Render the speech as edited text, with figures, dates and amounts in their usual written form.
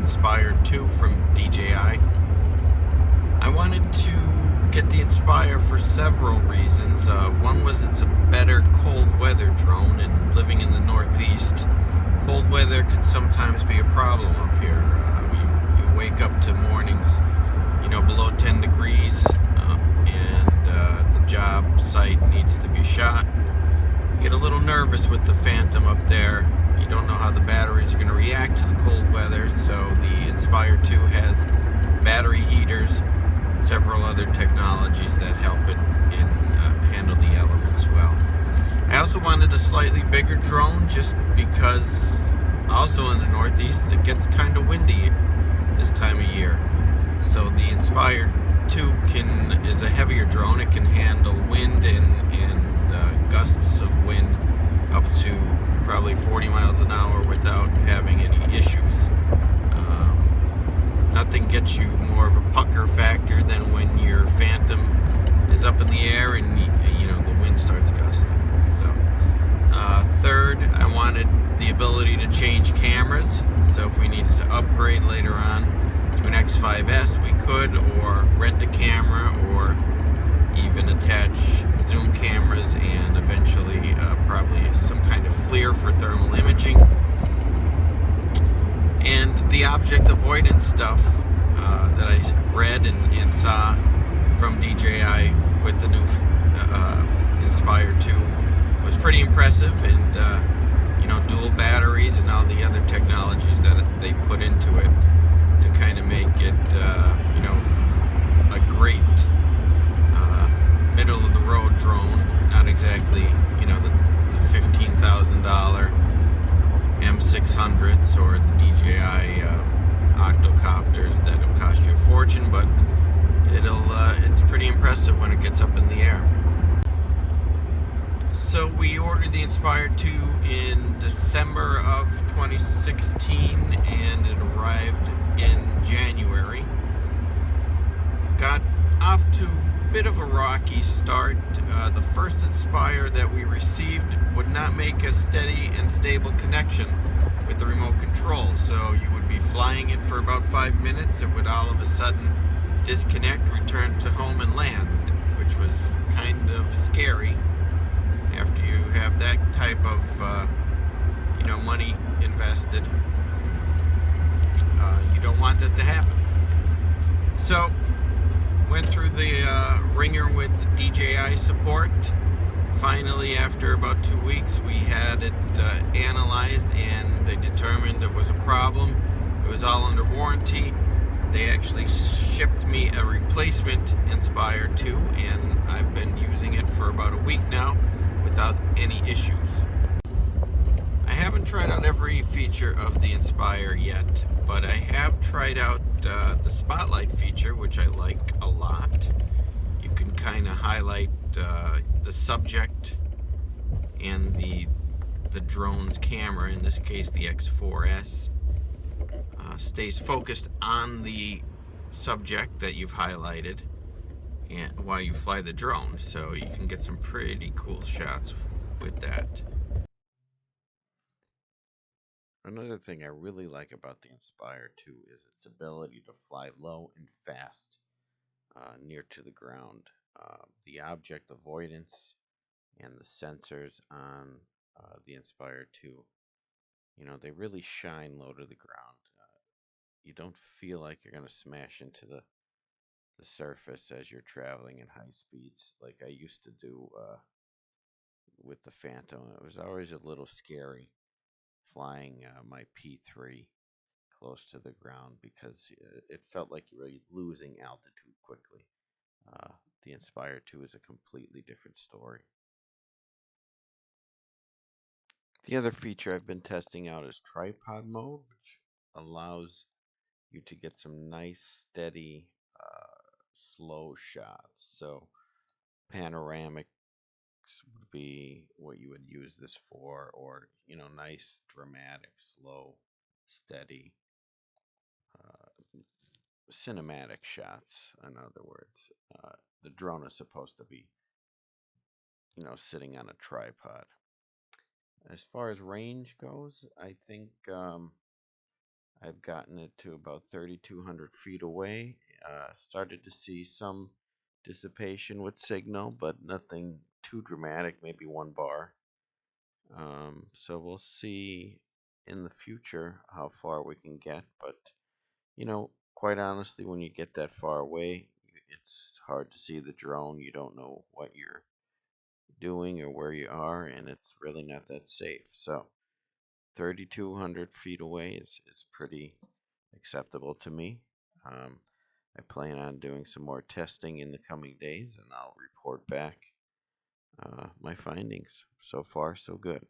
Inspire 2 from DJI. I wanted to get the Inspire for several reasons. One was it's a better cold weather drone, and living in the Northeast, cold weather can sometimes be a problem up here. You wake up to mornings, below 10 degrees, and the job site needs to be shot. You get a little nervous with the Phantom up there. You don't know how the batteries are going to react to the cold weather, so the Inspire 2 has battery heaters, several other technologies that help it handle the elements well. I also wanted a slightly bigger drone just because also in the Northeast it gets kind of windy this time of year. So the Inspire 2 is a heavier drone. It can handle wind and gusts of wind up to probably 40 miles an hour without having any issues. Nothing gets you more of a pucker factor than when your Phantom is up in the air and the wind starts gusting. So third, I wanted the ability to change cameras. So if we needed to upgrade later on to an X5S, we could, or rent a camera, or even attach zoom cameras and eventually probably some kind of FLIR for thermal imaging. And the object avoidance stuff that I read and saw from DJI with the new Inspire 2 was pretty impressive, and dual batteries and all the other technologies that they put into it to kind of make it a great middle of the road drone. Not exactly the $15,000 M600s or the DJI octocopters that'll cost you a fortune, but it's pretty impressive when it gets up in the air. So we ordered the Inspire 2 in December of 2016 and it arrived in January. Got off to a bit of a rocky start. The first Inspire that we received would not make a steady and stable connection with the remote control. So you would be flying it for about 5 minutes. It would all of a sudden disconnect, return to home and land, which was kind of scary. After you have that type of money invested, you don't want that to happen. So went through the ringer with the DJI support. Finally, after about 2 weeks, we had it analyzed, and they determined it was a problem. It was all under warranty. They actually shipped me a replacement Inspire 2, and I've been using it for about a week now without any issues. I haven't tried out every feature of the Inspire yet, but I have tried out the spotlight feature, which I like a lot. You can kind of highlight the subject and the drone's camera, in this case the X4S, stays focused on the subject that you've highlighted and while you fly the drone, so you can get some pretty cool shots with that. Another thing I really like about the Inspire 2 is its ability to fly low and fast, near to the ground. The object avoidance and the sensors on the Inspire 2, they really shine low to the ground. You don't feel like you're going to smash into the surface as you're traveling in high speeds like I used to do with the Phantom. It was always a little scary flying my P3 close to the ground because it felt like you were losing altitude quickly. The Inspire 2 is a completely different story. The other feature I've been testing out is tripod mode, which allows you to get some nice, steady, slow shots. So panoramics would be what you would use this for, or nice, dramatic, slow, steady, cinematic shots. In other words, the drone is supposed to be, sitting on a tripod. As far as range goes, I think I've gotten it to about 3,200 feet away. Started to see some dissipation with signal, but nothing too dramatic, maybe 1 bar. So we'll see in the future how far we can get. But, quite honestly, when you get that far away, it's hard to see the drone. You don't know what you're doing or where you are, and it's really not that safe. So 3,200 feet away is pretty acceptable to me. Um, I plan on doing some more testing in the coming days, and I'll report back my findings. So far, so good.